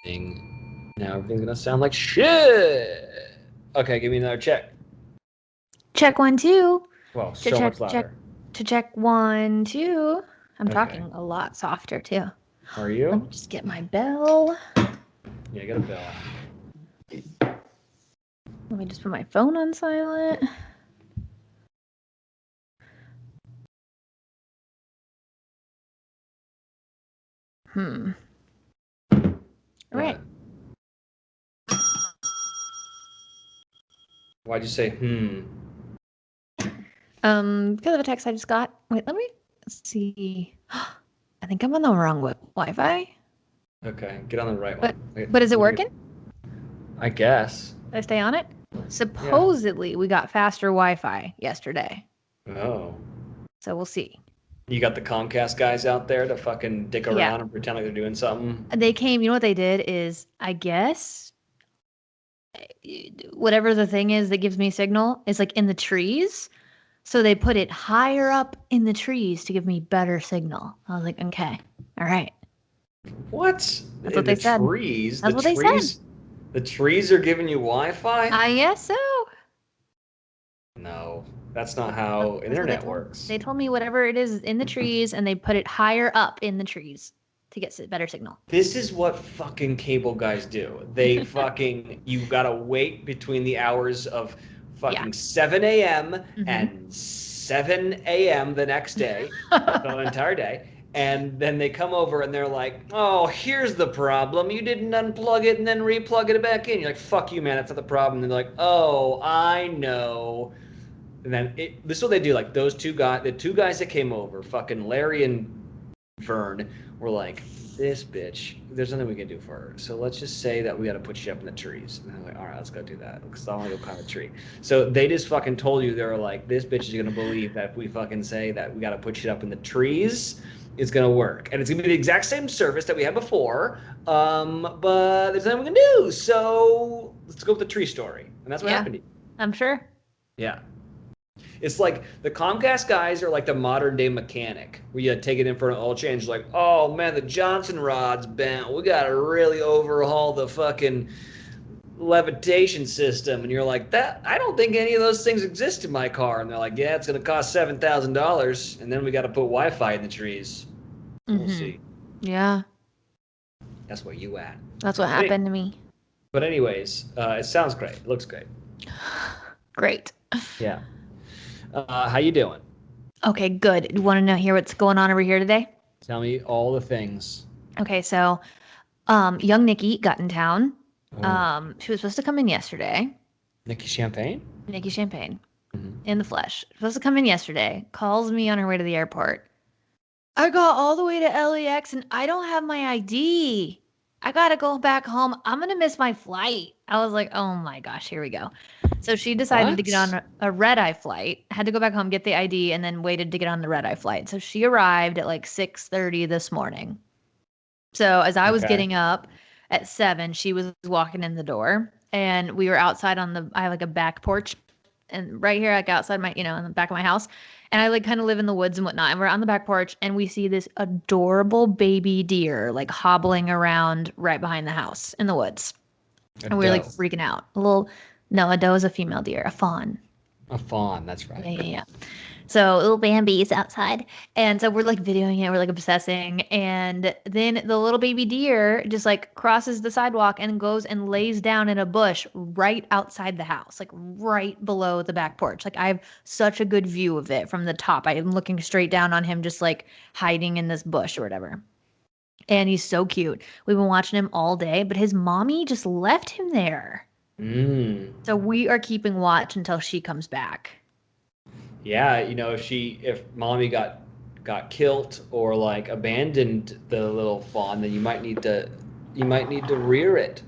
Now everything's gonna sound like shit. Okay, give me another check. Check 1, 2. Well, To so check, much check, louder. to check 1, 2. I'm Okay. talking a lot softer too. Are Let me you? just get my bell. Yeah, I got a bell. Let me just put my phone on silent. All right. Why'd you say Because of a text I just got. Wait, let me see. I think I'm on the wrong Wi-Fi. Okay, get on the right But one. but is it working? I guess. Did I stay on it? Supposedly, we got faster Wi-Fi yesterday. Oh. So we'll see. You got the Comcast guys out there to fucking dick around Yeah. and pretend like they're doing something? They came, you know what they did is, I guess, whatever the thing is that gives me signal is like in the trees. So they put it higher up in the trees to give me better signal. I was like, okay, all right. What? That's what they said. Trees? That's what they said. The trees are giving you Wi-Fi? I guess so. No, that's not how internet works. They told me whatever it is in the trees, and they put it higher up in the trees to get better signal. This is what fucking cable guys do. They fucking, you gotta wait between the hours of fucking 7 a.m. and 7 a.m. the next day, the entire day. And then they come over and they're like, oh, here's the problem. You didn't unplug it and then replug it back in. You're like, fuck you, man. That's not the problem. And they're like, oh, I know. And then this is what they do. Like those two guys, the two guys that came over, fucking Larry and Vern, were like, this bitch, there's nothing we can do for her. So let's just say that we got to put you up in the trees. And they're like, all right, let's go do that. Because I want to go climb a tree. So they just fucking told you, they were like, this bitch is going to believe that if we fucking say that we got to put you up in the trees, it's going to work. And it's going to be the exact same service that we had before. But there's nothing we can do. So let's go with the tree story. And that's what happened to you. I'm sure. Yeah. It's like the Comcast guys are like the modern day mechanic, where you take it in for an oil change, like, oh man, the Johnson rod's bent. We gotta really overhaul the fucking levitation system. And you're like, that I don't think any of those things exist in my car. And they're like, yeah, it's gonna cost $7,000, and then we gotta put Wi-Fi in the trees. We'll see. Yeah. That's where you at. That's what happened to me. But anyways, it sounds great. It looks great. Great. Yeah. How you doing? Okay, good. You want to hear what's going on over here today? Tell me all the things. Okay, so young Nikki got in town. She was supposed to come in yesterday. Nikki Champagne? Nikki Champagne. In the flesh. Supposed to come in yesterday. Calls me on her way to the airport. I got all the way to LAX and I don't have my ID. I gotta go back home. I'm gonna miss my flight. I was like, oh my gosh, here we go. So she decided to get on a red-eye flight, had to go back home, get the ID, and then waited to get on the red-eye flight. So she arrived at like 6:30 this morning. So as I was getting up at 7, she was walking in the door, and we were outside I have like a back porch, and right here, like outside my, in the back of my house. And I like kind of live in the woods and whatnot. And we're on the back porch and we see this adorable baby deer like hobbling around right behind the house in the woods. And we were like freaking out. No, a doe is a female deer, a fawn. A fawn, that's right. Yeah. So little Bambi's outside. And so we're like videoing it, we're like obsessing. And then the little baby deer just like crosses the sidewalk and goes and lays down in a bush right outside the house, like right below the back porch. Like I have such a good view of it from the top. I am looking straight down on him, just like hiding in this bush or whatever. And he's so cute. We've been watching him all day, but his mommy just left him there. So we are keeping watch until she comes back. Yeah, if mommy got killed or like abandoned the little fawn, then you might need to rear it.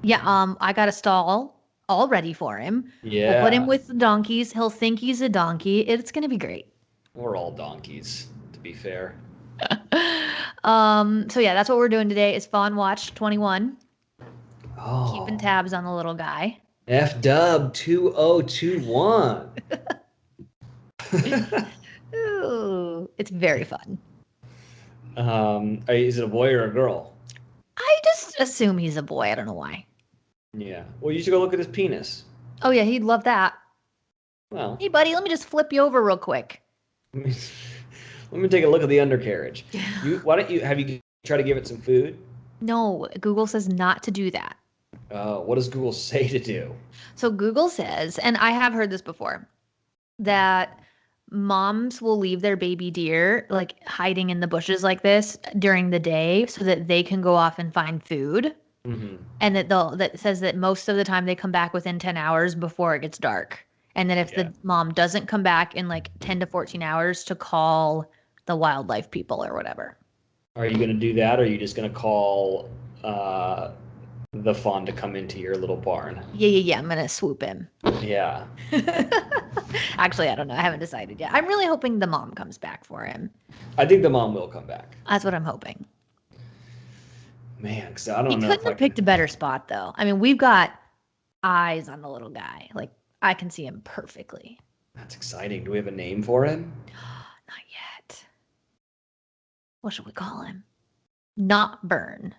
Yeah, I got a stall all ready for him. Yeah. We'll put him with the donkeys. He'll think he's a donkey. It's gonna be great. We're all donkeys, to be fair. So yeah, that's what we're doing today is Fawn Watch 21. Oh. Keeping tabs on the little guy. F-dub 2021. Ooh, it's very fun. Is it a boy or a girl? I just just assume he's a boy. I don't know why. Yeah. Well, you should go look at his penis. Oh yeah, he'd love that. Well, Hey buddy, let me just flip you over real quick. let me take a look at the undercarriage. Why don't you have you try to give it some food? No, Google says not to do that. What does Google say to do? So Google says, and I have heard this before, that moms will leave their baby deer like hiding in the bushes like this during the day so that they can go off and find food. Mm-hmm. And that says that most of the time they come back within 10 hours before it gets dark. And then if the mom doesn't come back in like 10 to 14 hours to call the wildlife people or whatever. Are you going to do that, or are you just going to call the fawn to come into your little barn? Yeah. I'm going to swoop him. Yeah. Actually, I don't know. I haven't decided yet. I'm really hoping the mom comes back for him. I think the mom will come back. That's what I'm hoping. Man, because I don't know. He couldn't have picked a better spot, though. I mean, we've got eyes on the little guy. Like, I can see him perfectly. That's exciting. Do we have a name for him? Not yet. What should we call him? Not Burn.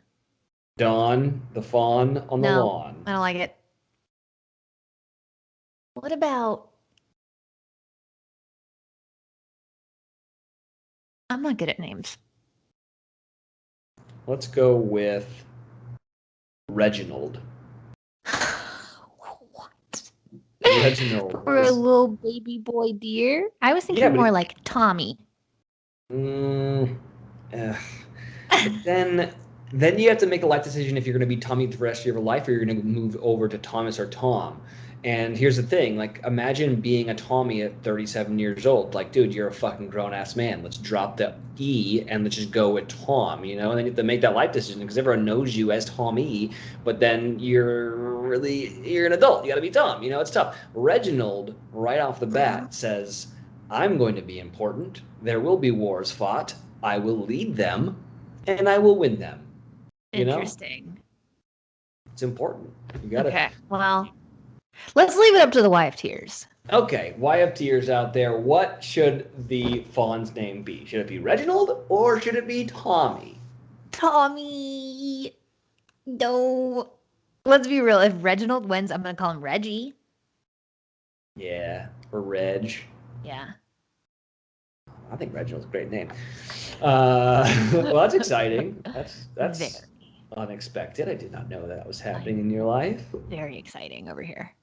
Dawn, the fawn on the lawn. I don't like it. What about... I'm not good at names. Let's go with Reginald. What? Reginald. For a little baby boy deer? I was thinking more like Tommy. Then you have to make a life decision if you're going to be Tommy the rest of your life, or you're going to move over to Thomas or Tom. And here's the thing, like, imagine being a Tommy at 37 years old. Like, dude, you're a fucking grown-ass man. Let's drop the E and let's just go with Tom, you know? And then you have to make that life decision because everyone knows you as Tommy, but then you're an adult. You got to be Tom, you know? It's tough. Reginald, right off the bat, says, I'm going to be important. There will be wars fought. I will lead them, and I will win them. Interesting. It's important. You got to... Okay, well... Let's leave it up to the YFTers. Okay, YFTers out there, what should the fawn's name be? Should it be Reginald or should it be Tommy? Tommy. No. Let's be real. If Reginald wins, I'm going to call him Reggie. Yeah, or Reg. Yeah. I think Reginald's a great name. Well, that's exciting. That's very unexpected. I did not know that was happening in your life. Very exciting over here.